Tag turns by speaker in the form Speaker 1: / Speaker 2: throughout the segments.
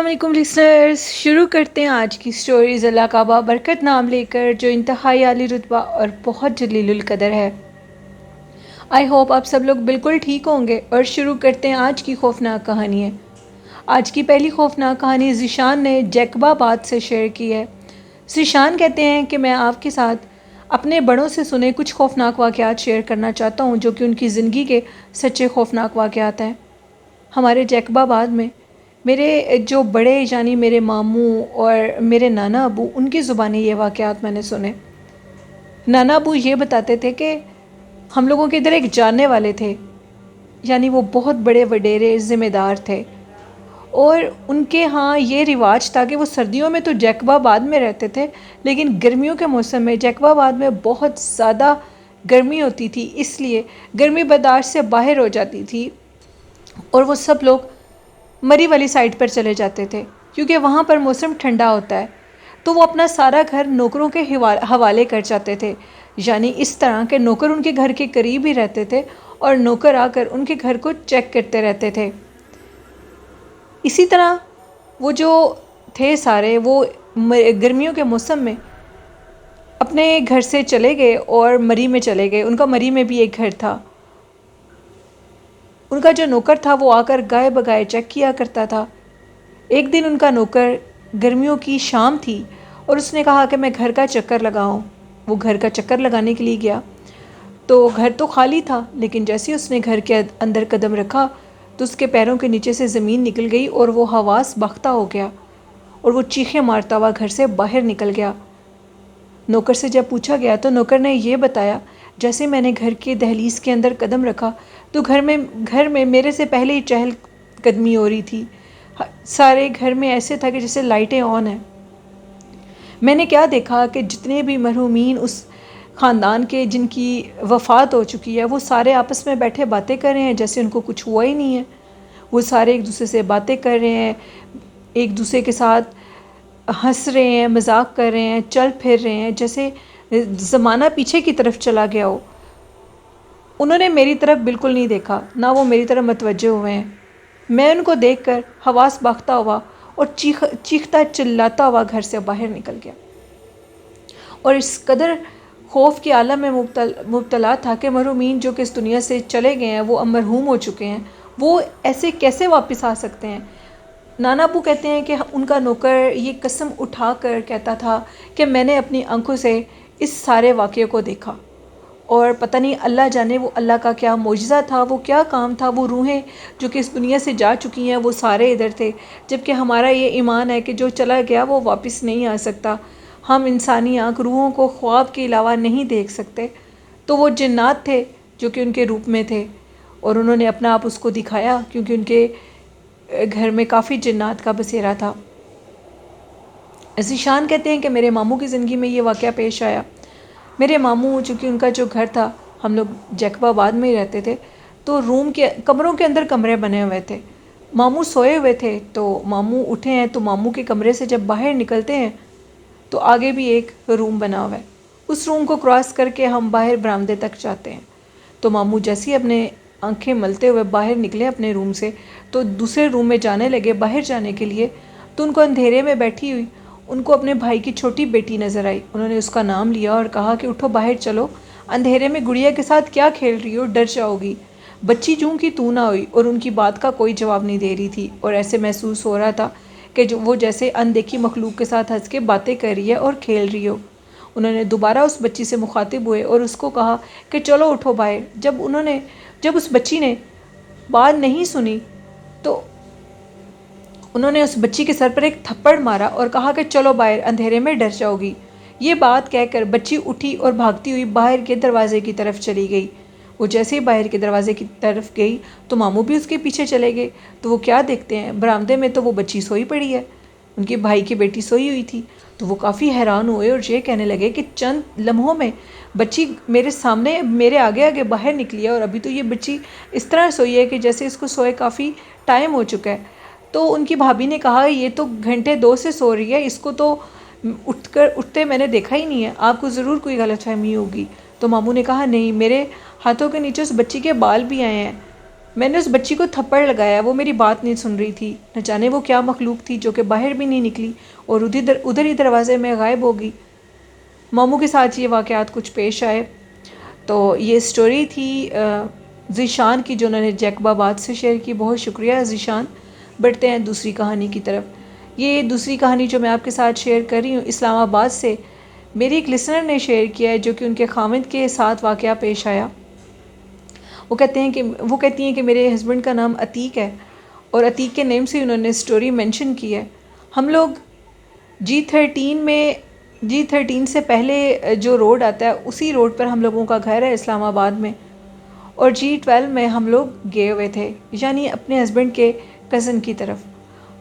Speaker 1: السلام علیکم لسنرز، شروع کرتے ہیں آج کی سٹوریز اللہ کا بابرکت نام لے کر، جو انتہائی عالی رتبہ اور بہت جلیل القدر ہے۔ آئی ہوپ آپ سب لوگ بالکل ٹھیک ہوں گے، اور شروع کرتے ہیں آج کی خوفناک کہانی ہے۔ آج کی پہلی خوفناک کہانی ذیشان نے جیکب آباد سے شیئر کی ہے۔ ذیشان کہتے ہیں کہ میں آپ کے ساتھ اپنے بڑوں سے سنے کچھ خوفناک واقعات شیئر کرنا چاہتا ہوں، جو کہ ان کی زندگی کے سچے خوفناک واقعات ہیں۔ ہمارے جیکب آباد میں میرے جو بڑے یعنی میرے ماموں اور میرے نانا ابو، ان کی زبانی یہ واقعات میں نے سنے۔ نانا ابو یہ بتاتے تھے کہ ہم لوگوں کے ادھر ایک جاننے والے تھے، یعنی وہ بہت بڑے وڈیرے ذمہ دار تھے، اور ان کے ہاں یہ رواج تھا کہ وہ سردیوں میں تو جیکب آباد میں رہتے تھے، لیکن گرمیوں کے موسم میں جیکب آباد میں بہت زیادہ گرمی ہوتی تھی، اس لیے گرمی برداشت سے باہر ہو جاتی تھی، اور وہ سب لوگ مری والی سائڈ پر چلے جاتے تھے، کیونکہ وہاں پر موسم ٹھنڈا ہوتا ہے۔ تو وہ اپنا سارا گھر نوکروں کے حوالے کر جاتے تھے، یعنی اس طرح کہ نوکر ان کے گھر کے قریب ہی رہتے تھے، اور نوکر آ کر ان کے گھر کو چیک کرتے رہتے تھے۔ اسی طرح وہ جو تھے سارے، وہ گرمیوں کے موسم میں اپنے گھر سے چلے گئے اور مری میں چلے گئے۔ ان کا مری میں بھی ایک گھر تھا۔ ان کا جو نوکر تھا وہ آ کر گائے بگائے چیک کیا کرتا تھا۔ ایک دن ان کا نوکر، گرمیوں کی شام تھی، اور اس نے کہا کہ میں گھر کا چکر لگاؤں۔ وہ گھر کا چکر لگانے کے لیے گیا تو گھر تو خالی تھا، لیکن جیسے اس نے گھر کے اندر قدم رکھا تو اس کے پیروں کے نیچے سے زمین نکل گئی، اور وہ حواس باختہ ہو گیا، اور وہ چیخیں مارتا ہوا گھر سے باہر نکل گیا۔ نوکر سے جب پوچھا گیا تو نوکر نے یہ بتایا، جیسے میں نے گھر کے دہلیز کے اندر قدم رکھا تو گھر میں میرے سے پہلے ہی چہل قدمی ہو رہی تھی۔ سارے گھر میں ایسے تھا کہ جیسے لائٹیں آن ہیں۔ میں نے کیا دیکھا کہ جتنے بھی مرحومین اس خاندان کے جن کی وفات ہو چکی ہے، وہ سارے آپس میں بیٹھے باتیں کر رہے ہیں جیسے ان کو کچھ ہوا ہی نہیں ہے۔ وہ سارے ایک دوسرے سے باتیں کر رہے ہیں، ایک دوسرے کے ساتھ ہنس رہے ہیں، مذاق کر رہے ہیں، چل پھر رہے ہیں، جیسے زمانہ پیچھے کی طرف چلا گیا ہو۔ انہوں نے میری طرف بالکل نہیں دیکھا، نہ وہ میری طرف متوجہ ہوئے ہیں۔ میں ان کو دیکھ کر حواس باختہ ہوا اور چیختا چلاتا ہوا گھر سے باہر نکل گیا، اور اس قدر خوف کے عالم میں مبتلا تھا کہ مرحومین جو کہ اس دنیا سے چلے گئے ہیں، وہ اب مرحوم ہو چکے ہیں، وہ ایسے کیسے واپس آ سکتے ہیں۔ نانا ابو کہتے ہیں کہ ان کا نوکر یہ قسم اٹھا کر کہتا تھا کہ میں نے اپنی آنکھوں سے اس سارے واقعے کو دیکھا، اور پتہ نہیں اللہ جانے وہ اللہ کا کیا معجزہ تھا، وہ کیا کام تھا۔ وہ روحیں جو کہ اس دنیا سے جا چکی ہیں وہ سارے ادھر تھے، جبکہ ہمارا یہ ایمان ہے کہ جو چلا گیا وہ واپس نہیں آ سکتا۔ ہم انسانی آنکھ روحوں کو خواب کے علاوہ نہیں دیکھ سکتے، تو وہ جنات تھے جو کہ ان کے روپ میں تھے، اور انہوں نے اپنا آپ اس کو دکھایا، کیونکہ ان کے گھر میں کافی جنات کا بسیرا تھا۔ ذیشان کہتے ہیں کہ میرے ماموں کی زندگی میں یہ واقعہ پیش آیا۔ میرے ماموں، چونکہ ان کا جو گھر تھا، ہم لوگ جیکب آباد میں ہی رہتے تھے، تو کمروں کے اندر کمرے بنے ہوئے تھے۔ ماموں سوئے ہوئے تھے، تو ماموں اٹھے ہیں تو ماموں کے کمرے سے جب باہر نکلتے ہیں تو آگے بھی ایک روم بنا ہوا ہے۔ اس روم کو کراس کر کے ہم باہر برآمدے تک جاتے ہیں، تو ماموں جیسے ہی اپنے آنکھیں ملتے ہوئے باہر نکلے اپنے روم سے، تو دوسرے روم میں جانے لگے باہر جانے کے لیے، تو ان کو اندھیرے میں بیٹھی ہوئی ان کو اپنے بھائی کی چھوٹی بیٹی نظر آئی۔ انہوں نے اس کا نام لیا اور کہا کہ اٹھو باہر چلو، اندھیرے میں گڑیا کے ساتھ کیا کھیل رہی ہو، ڈر جاؤ گی۔ بچی جوں کی تو نہ ہوئی، اور ان کی بات کا کوئی جواب نہیں دے رہی تھی، اور ایسے محسوس ہو رہا تھا کہ وہ جیسے اندیکھی مخلوق کے ساتھ ہنس کے باتیں کر رہی ہے اور کھیل رہی ہو۔ انہوں نے دوبارہ اس بچی سے مخاطب ہوئے اور اس کو کہا کہ چلو اٹھو باہر۔ جب اس بچی نے بات نہیں سنی تو انہوں نے اس بچی کے سر پر ایک تھپڑ مارا اور کہا کہ چلو باہر، اندھیرے میں ڈر جاؤ گی۔ یہ بات کہہ کر بچی اٹھی اور بھاگتی ہوئی باہر کے دروازے کی طرف چلی گئی۔ وہ جیسے ہی باہر کے دروازے کی طرف گئی تو ماموں بھی اس کے پیچھے چلے گئے، تو وہ کیا دیکھتے ہیں، برآمدے میں تو وہ بچی سوئی پڑی ہے، ان کے بھائی کی بیٹی سوئی ہوئی تھی۔ تو وہ کافی حیران ہوئے اور یہ کہنے لگے کہ چند لمحوں میں بچی میرے سامنے میرے آگے آگے باہر نکلی ہے، اور ابھی تو یہ بچی اس طرح سوئی ہے کہ جیسے اس کو سوئے کافی ٹائم ہو چکا ہے۔ تو ان کی بھابھی نے کہا یہ تو گھنٹے 2 سے سو رہی ہے، اس کو تو اٹھتے میں نے دیکھا ہی نہیں ہے، آپ کو ضرور کوئی غلط فہمی ہوگی۔ تو ماموں نے کہا نہیں، میرے ہاتھوں کے نیچے اس بچی کے بال بھی آئے ہیں، میں نے اس بچی کو تھپڑ لگایا، وہ میری بات نہیں سن رہی تھی، نہ جانے وہ کیا مخلوق تھی جو کہ باہر بھی نہیں نکلی اور ادھر ہی دروازے میں غائب ہو گئی۔ ماموں کے ساتھ یہ واقعات کچھ پیش آئے۔ تو یہ سٹوری تھی ذیشان کی جو انہوں نے جیکب آباد سے شیئر کی۔ بہت شکریہ ذیشان۔ بڑھتے ہیں دوسری کہانی کی طرف۔ یہ دوسری کہانی جو میں آپ کے ساتھ شیئر کر رہی ہوں اسلام آباد سے میری ایک لسنر نے شیئر کیا ہے، جو کہ ان کے خاوند کے ساتھ واقعہ پیش آیا۔ وہ کہتی ہیں کہ میرے ہسبینڈ کا نام عتیق ہے اور عتیق کے نیم سے انہوں نے سٹوری مینشن کی ہے۔ ہم لوگ G13 سے پہلے جو روڈ آتا ہے اسی روڈ پر ہم لوگوں کا گھر ہے اسلام آباد میں، اور G12 میں ہم لوگ گئے ہوئے تھے، یعنی اپنے ہسبینڈ کے کزن کی طرف۔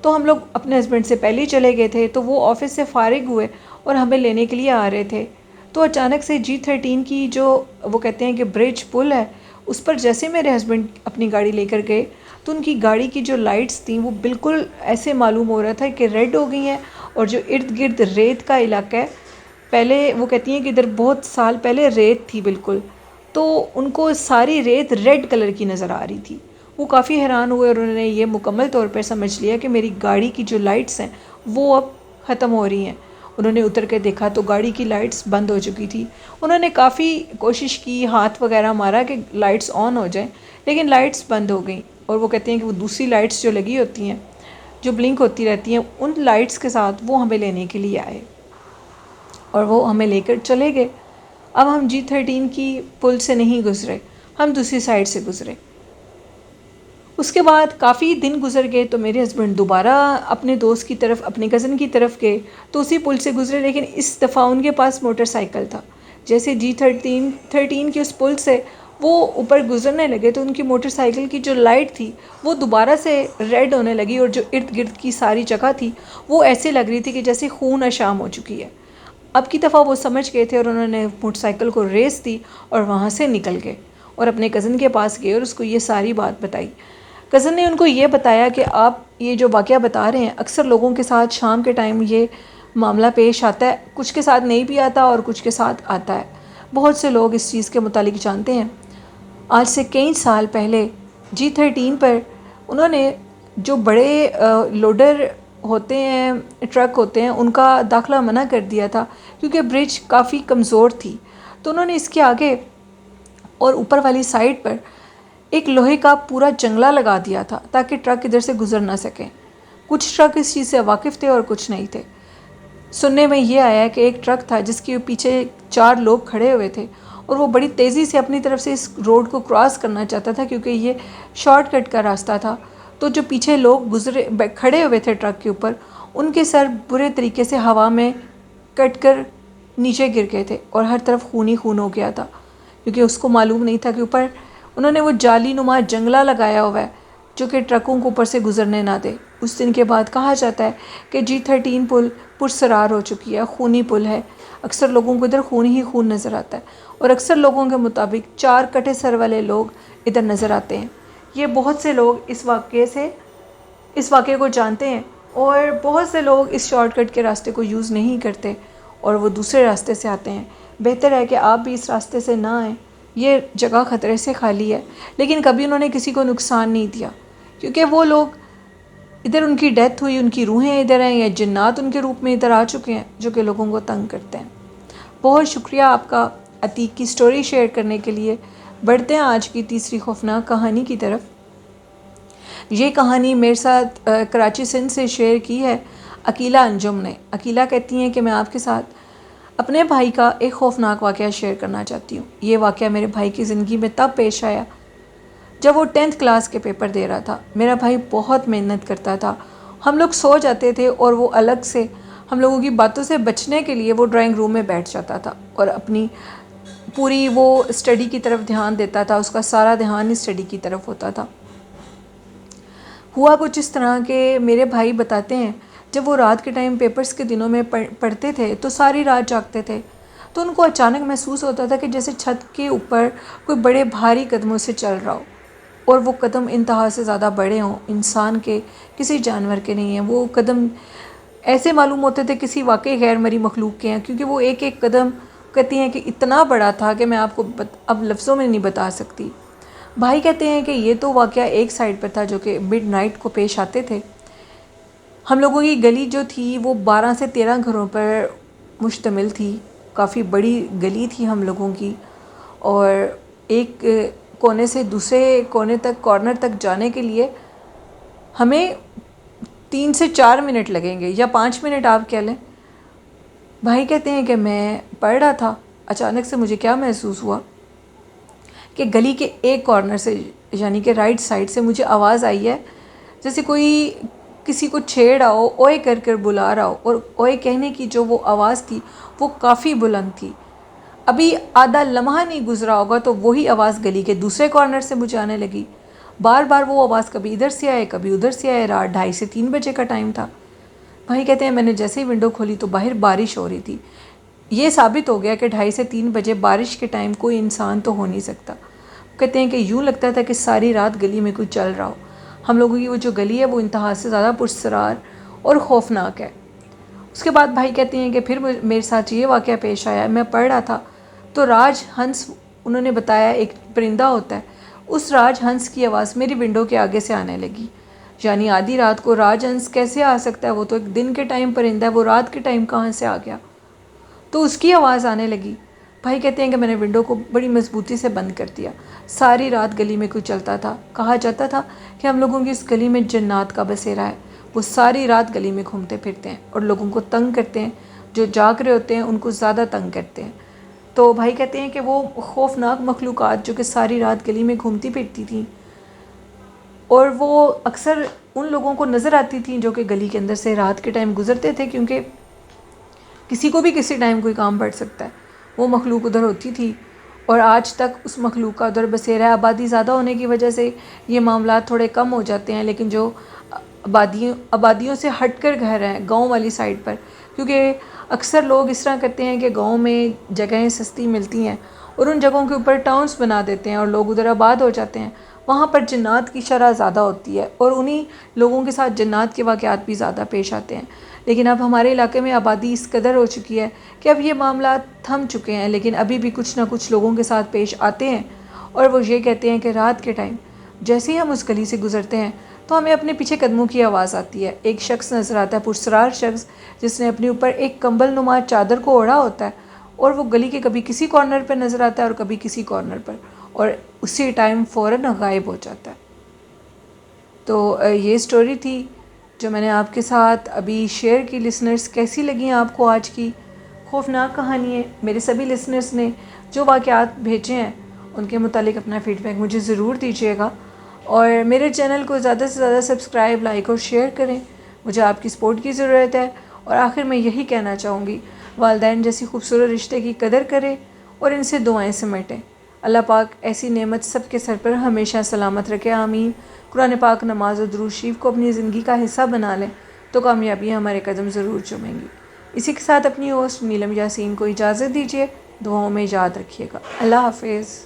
Speaker 1: تو ہم لوگ اپنے ہسبینڈ سے پہلے ہی چلے گئے تھے، تو وہ آفس سے فارغ ہوئے اور ہمیں لینے کے لیے آ رہے تھے۔ تو اچانک سے G13 کی جو وہ کہتے ہیں کہ برج پل ہے، اس پر جیسے میرے ہسبینڈ اپنی گاڑی لے کر گئے تو ان کی گاڑی کی جو لائٹس تھیں وہ بالکل ایسے معلوم ہو رہا تھا کہ ریڈ ہو گئی ہیں، اور جو ارد گرد ریت کا علاقہ ہے، پہلے وہ کہتی ہیں کہ ادھر بہت سال پہلے ریت تھی بالکل، تو ان کو ساری ریت ریڈ کلر کی نظر آ رہی تھی۔ وہ کافی حیران ہوئے اور انہوں نے یہ مکمل طور پر سمجھ لیا کہ میری گاڑی کی جو لائٹس ہیں وہ اب ختم ہو رہی ہیں۔ انہوں نے اتر کے دیکھا تو گاڑی کی لائٹس بند ہو چکی تھی۔ انہوں نے کافی کوشش کی، ہاتھ وغیرہ مارا کہ لائٹس آن ہو جائیں، لیکن لائٹس بند ہو گئیں۔ اور وہ کہتے ہیں کہ وہ دوسری لائٹس جو لگی ہوتی ہیں، جو بلنک ہوتی رہتی ہیں، ان لائٹس کے ساتھ وہ ہمیں لینے کے لیے آئے اور وہ ہمیں لے کر چلے گئے۔ اب ہم G13 کی پل سے نہیں گزرے، ہم دوسری سائڈ سے گزرے۔ اس کے بعد کافی دن گزر گئے تو میرے ہسبینڈ دوبارہ اپنے دوست کی طرف، اپنے کزن کی طرف گئے تو اسی پل سے گزرے، لیکن اس دفعہ ان کے پاس موٹر سائیکل تھا۔ جیسے G13 کی اس پل سے وہ اوپر گزرنے لگے تو ان کی موٹر سائیکل کی جو لائٹ تھی وہ دوبارہ سے ریڈ ہونے لگی، اور جو ارد گرد کی ساری جگہ تھی وہ ایسے لگ رہی تھی کہ جیسے خون اشام ہو چکی ہے۔ اب کی دفعہ وہ سمجھ گئے تھے اور انہوں نے موٹر سائیکل کو ریس دی اور وہاں سے نکل گئے اور اپنے کزن کے پاس گئے اور اس کو یہ ساری بات بتائی۔ کزن نے ان کو یہ بتایا کہ آپ یہ جو واقعہ بتا رہے ہیں اکثر لوگوں کے ساتھ شام کے ٹائم یہ معاملہ پیش آتا ہے، کچھ کے ساتھ نہیں بھی آتا اور کچھ کے ساتھ آتا ہے۔ بہت سے لوگ اس چیز کے متعلق جانتے ہیں۔ آج سے کئی سال پہلے G13 پر انہوں نے جو بڑے لوڈر ہوتے ہیں، ٹرک ہوتے ہیں، ان کا داخلہ منع کر دیا تھا کیونکہ برج کافی کمزور تھی۔ تو انہوں نے اس کے آگے اور اوپر والی سائڈ پر ایک لوہے کا پورا جنگلہ لگا دیا تھا تاکہ ٹرک ادھر سے گزر نہ سکیں۔ کچھ ٹرک اس چیز سے واقف تھے اور کچھ نہیں تھے۔ سننے میں یہ آیا کہ ایک ٹرک تھا جس کے پیچھے 4 لوگ کھڑے ہوئے تھے اور وہ بڑی تیزی سے اپنی طرف سے اس روڈ کو کراس کرنا چاہتا تھا کیونکہ یہ شارٹ کٹ کا راستہ تھا۔ تو جو پیچھے لوگ کھڑے ہوئے تھے ٹرک کے اوپر، ان کے سر برے طریقے سے ہوا میں کٹ کر نیچے گر گئے تھے اور ہر طرف خون ہی خون ہو گیا تھا، کیونکہ اس کو معلوم نہیں تھا کہ اوپر انہوں نے وہ جالی نما جنگلہ لگایا ہوا ہے جو کہ ٹرکوں کو اوپر سے گزرنے نہ دے۔ اس دن کے بعد کہا جاتا ہے کہ G13 پل پرسرار ہو چکی ہے، خونی پل ہے، اکثر لوگوں کو ادھر خون ہی خون نظر آتا ہے، اور اکثر لوگوں کے مطابق 4 کٹے سر والے لوگ ادھر نظر آتے ہیں۔ یہ بہت سے لوگ اس واقعے کو جانتے ہیں، اور بہت سے لوگ اس شارٹ کٹ کے راستے کو یوز نہیں کرتے اور وہ دوسرے راستے سے آتے ہیں۔ بہتر ہے کہ آپ بھی اس راستے سے نہ آئیں، یہ جگہ خطرے سے خالی ہے، لیکن کبھی انہوں نے کسی کو نقصان نہیں دیا کیونکہ وہ لوگ ادھر ان کی ڈیتھ ہوئی، ان کی روحیں ادھر ہیں یا جنات ان کے روپ میں ادھر آ چکے ہیں جو کہ لوگوں کو تنگ کرتے ہیں۔ بہت شکریہ آپ کا عتیق کی سٹوری شیئر کرنے کے لیے۔ بڑھتے ہیں آج کی تیسری خوفناک کہانی کی طرف۔ یہ کہانی میرے ساتھ کراچی سندھ سے شیئر کی ہے عقیلہ انجم نے۔ عقیلہ کہتی ہیں کہ میں آپ کے ساتھ اپنے بھائی کا ایک خوفناک واقعہ شیئر کرنا چاہتی ہوں۔ یہ واقعہ میرے بھائی کی زندگی میں تب پیش آیا جب وہ 10th کلاس کے پیپر دے رہا تھا۔ میرا بھائی بہت محنت کرتا تھا، ہم لوگ سو جاتے تھے اور وہ الگ سے ہم لوگوں کی باتوں سے بچنے کے لیے وہ ڈرائنگ روم میں بیٹھ جاتا تھا اور اپنی پوری وہ اسٹڈی کی طرف دھیان دیتا تھا، اس کا سارا دھیان اسٹڈی کی طرف ہوتا تھا۔ ہوا کچھ اس طرح کہ میرے بھائی بتاتے ہیں جب وہ رات کے ٹائم پیپرز کے دنوں میں پڑھتے تھے تو ساری رات جاگتے تھے، تو ان کو اچانک محسوس ہوتا تھا کہ جیسے چھت کے اوپر کوئی بڑے بھاری قدموں سے چل رہا ہو، اور وہ قدم انتہا سے زیادہ بڑے ہوں، انسان کے کسی جانور کے نہیں ہیں۔ وہ قدم ایسے معلوم ہوتے تھے کسی واقعی غیر مری مخلوق کے ہیں، کیونکہ وہ ایک ایک قدم کہتی ہیں کہ اتنا بڑا تھا کہ میں آپ کو اب لفظوں میں نہیں بتا سکتی۔ بھائی کہتے ہیں کہ یہ تو واقعہ ایک سائڈ پر تھا جو کہ مڈ نائٹ کو پیش آتے تھے۔ ہم لوگوں کی گلی جو تھی وہ 12 سے 13 گھروں پر مشتمل تھی، کافی بڑی گلی تھی ہم لوگوں کی، اور ایک کونے سے دوسرے کونے تک، کارنر تک جانے کے لیے ہمیں 3 سے 4 منٹ لگیں گے، یا 5 منٹ آپ کہہ لیں۔ بھائی کہتے ہیں کہ میں پڑھ رہا تھا، اچانک سے مجھے کیا محسوس ہوا کہ گلی کے ایک کارنر سے، یعنی کہ رائٹ سائڈ سے مجھے آواز آئی ہے جیسے کوئی کسی کو چھیڑ ہو، اوئے کر کر بلا رہا ہو، اور اوئے کہنے کی جو وہ آواز تھی وہ کافی بلند تھی۔ ابھی آدھا لمحہ نہیں گزرا ہوگا تو وہی آواز گلی کے دوسرے کارنر سے مجھے آنے لگی۔ بار بار وہ آواز کبھی ادھر سے آئے کبھی ادھر سے آئے۔ رات 2:30 سے 3 بجے کا ٹائم تھا۔ بھائی کہتے ہیں میں نے جیسے ہی ونڈو کھولی تو باہر بارش ہو رہی تھی۔ یہ ثابت ہو گیا کہ 2:30 سے 3 بجے بارش کے ٹائم کوئی انسان تو ہو نہیں سکتا۔ کہتے ہیں کہ یوں لگتا تھا کہ ساری رات گلی میں کوئی چل رہا ہو۔ ہم لوگوں کی وہ جو گلی ہے وہ انتہا سے زیادہ پراسرار اور خوفناک ہے۔ اس کے بعد بھائی کہتے ہیں کہ پھر میرے ساتھ یہ واقعہ پیش آیا، میں پڑھ رہا تھا تو راج ہنس، انہوں نے بتایا ایک پرندہ ہوتا ہے، اس راج ہنس کی آواز میری ونڈو کے آگے سے آنے لگی۔ یعنی آدھی رات کو راج ہنس کیسے آ سکتا ہے؟ وہ تو ایک دن کے ٹائم پرندہ ہے، وہ رات کے ٹائم کہاں سے آ گیا؟ تو اس کی آواز آنے لگی۔ بھائی کہتے ہیں کہ میں نے ونڈو کو بڑی مضبوطی سے بند کر دیا۔ ساری رات گلی میں کوئی چلتا تھا۔ کہا جاتا تھا کہ ہم لوگوں کی اس گلی میں جنات کا بسیرا ہے، وہ ساری رات گلی میں گھومتے پھرتے ہیں اور لوگوں کو تنگ کرتے ہیں، جو جاگ رہے ہوتے ہیں ان کو زیادہ تنگ کرتے ہیں۔ تو بھائی کہتے ہیں کہ وہ خوفناک مخلوقات جو کہ ساری رات گلی میں گھومتی پھرتی تھیں، اور وہ اکثر ان لوگوں کو نظر آتی تھیں جو کہ گلی کے اندر سے رات کے ٹائم گزرتے تھے، کیونکہ کسی کو بھی کسی ٹائم کوئی کام پڑ سکتا ہے۔ وہ مخلوق ادھر ہوتی تھی اور آج تک اس مخلوق کا ادھر بسیرا ہے۔ آبادی زیادہ ہونے کی وجہ سے یہ معاملات تھوڑے کم ہو جاتے ہیں، لیکن جو آبادیوں سے ہٹ کر گھر ہیں گاؤں والی سائڈ پر، کیونکہ اکثر لوگ اس طرح کرتے ہیں کہ گاؤں میں جگہیں سستی ملتی ہیں اور ان جگہوں کے اوپر ٹاؤنز بنا دیتے ہیں اور لوگ ادھر آباد ہو جاتے ہیں، وہاں پر جنات کی شرح زیادہ ہوتی ہے اور انہی لوگوں کے ساتھ جنات کے واقعات بھی زیادہ پیش آتے ہیں۔ لیکن اب ہمارے علاقے میں آبادی اس قدر ہو چکی ہے کہ اب یہ معاملات تھم چکے ہیں، لیکن ابھی بھی کچھ نہ کچھ لوگوں کے ساتھ پیش آتے ہیں، اور وہ یہ کہتے ہیں کہ رات کے ٹائم جیسے ہی ہم اس گلی سے گزرتے ہیں تو ہمیں اپنے پیچھے قدموں کی آواز آتی ہے۔ ایک شخص نظر آتا ہے، پرسرار شخص، جس نے اپنے اوپر ایک کمبل نما چادر کو اوڑھا ہوتا ہے، اور وہ گلی کے کبھی کسی کارنر پر نظر آتا ہے اور کبھی کسی کارنر پر، اور اسی ٹائم فوراً غائب ہو جاتا ہے۔ تو یہ سٹوری تھی جو میں نے آپ کے ساتھ ابھی شیئر کی۔ لسنرز کیسی لگیں آپ کو آج کی خوفناک کہانی ہے؟ میرے سبھی لسنرز نے جو واقعات بھیجے ہیں ان کے متعلق اپنا فیڈ بیک مجھے ضرور دیجیے گا، اور میرے چینل کو زیادہ سے زیادہ سبسکرائب، لائک اور شیئر کریں، مجھے آپ کی سپورٹ کی ضرورت ہے۔ اور آخر میں یہی کہنا چاہوں گی، والدین جیسی خوبصورت رشتے کی قدر کریں اور ان سے دعائیں سمیٹیں۔ اللہ پاک ایسی نعمت سب کے سر پر ہمیشہ سلامت رکھے، آمین۔ قرآن پاک، نماز اور درود شریف کو اپنی زندگی کا حصہ بنا لیں تو کامیابی ہمارے قدم ضرور چومیں گی۔ اسی کے ساتھ اپنی ہوسٹ نیلم یاسین کو اجازت دیجیے، دعاؤں میں یاد رکھیے گا۔ اللہ حافظ۔